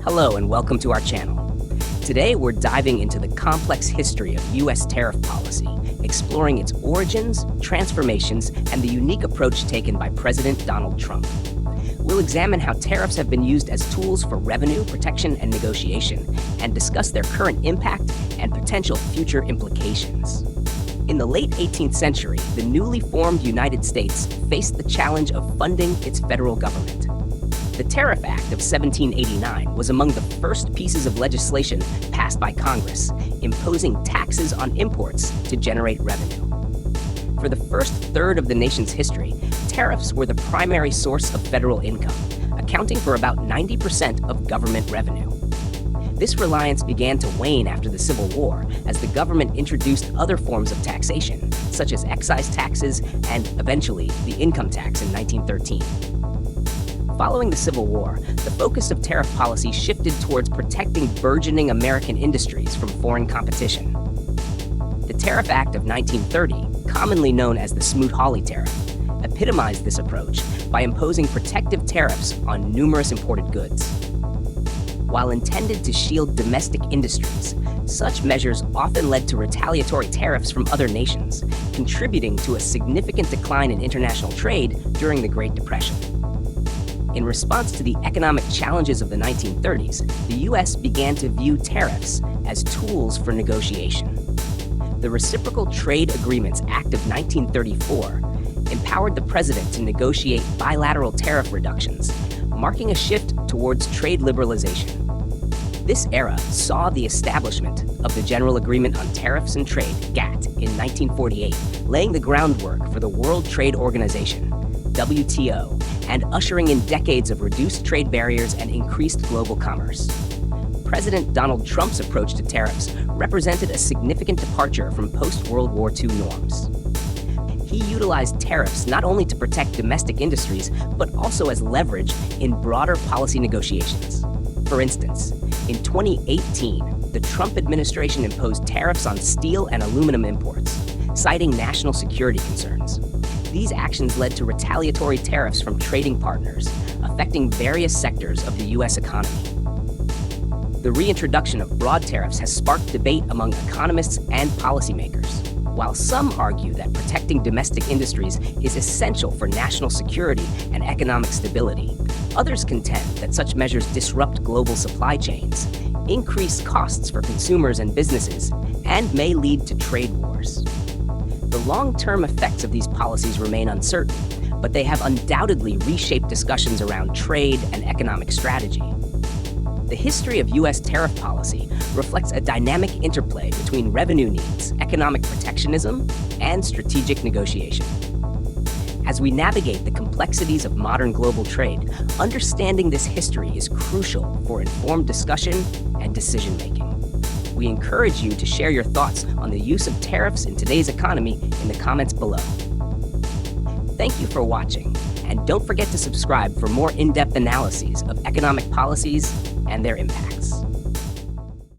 Hello and welcome to our channel. Today we're diving into the complex history of U.S. tariff policy, exploring its origins, transformations, and the unique approach taken by President Donald Trump. We'll examine how tariffs have been used as tools for revenue, protection, and negotiation, and discuss their current impact and potential future implications. In the late 18th century, the newly formed United States faced the challenge of funding its federal government. The Tariff Act of 1789 was among the first pieces of legislation passed by Congress, imposing taxes on imports to generate revenue. For the first third of the nation's history, tariffs were the primary source of federal income, accounting for about 90% of government revenue. This reliance began to wane after the Civil War as the government introduced other forms of taxation, such as excise taxes and, eventually, the income tax in 1913. Following the Civil War, the focus of tariff policy shifted towards protecting burgeoning American industries from foreign competition. The Tariff Act of 1930, commonly known as the Smoot-Hawley Tariff, epitomized this approach by imposing protective tariffs on numerous imported goods. While intended to shield domestic industries, such measures often led to retaliatory tariffs from other nations, contributing to a significant decline in international trade during the Great Depression. In response to the economic challenges of the 1930s, the U.S. began to view tariffs as tools for negotiation. The Reciprocal Trade Agreements Act of 1934 empowered the president to negotiate bilateral tariff reductions, marking a shift towards trade liberalization. This era saw the establishment of the General Agreement on Tariffs and Trade, GATT, in 1948, laying the groundwork for the World Trade Organization, WTO, and ushering in decades of reduced trade barriers and increased global commerce. President Donald Trump's approach to tariffs represented a significant departure from post-World War II norms. He utilized tariffs not only to protect domestic industries, but also as leverage in broader policy negotiations. For instance, in 2018, the Trump administration imposed tariffs on steel and aluminum imports, citing national security concerns. These actions led to retaliatory tariffs from trading partners, affecting various sectors of the U.S. economy. The reintroduction of broad tariffs has sparked debate among economists and policymakers. While some argue that protecting domestic industries is essential for national security and economic stability, others contend that such measures disrupt global supply chains, increase costs for consumers and businesses, and may lead to trade wars. The long-term effects of these policies remain uncertain, but they have undoubtedly reshaped discussions around trade and economic strategy. The history of U.S. tariff policy reflects a dynamic interplay between revenue needs, economic protectionism, and strategic negotiation. As we navigate the complexities of modern global trade, understanding this history is crucial for informed discussion and decision-making. We encourage you to share your thoughts on the use of tariffs in today's economy in the comments below. Thank you for watching, and don't forget to subscribe for more in-depth analyses of economic policies and their impact.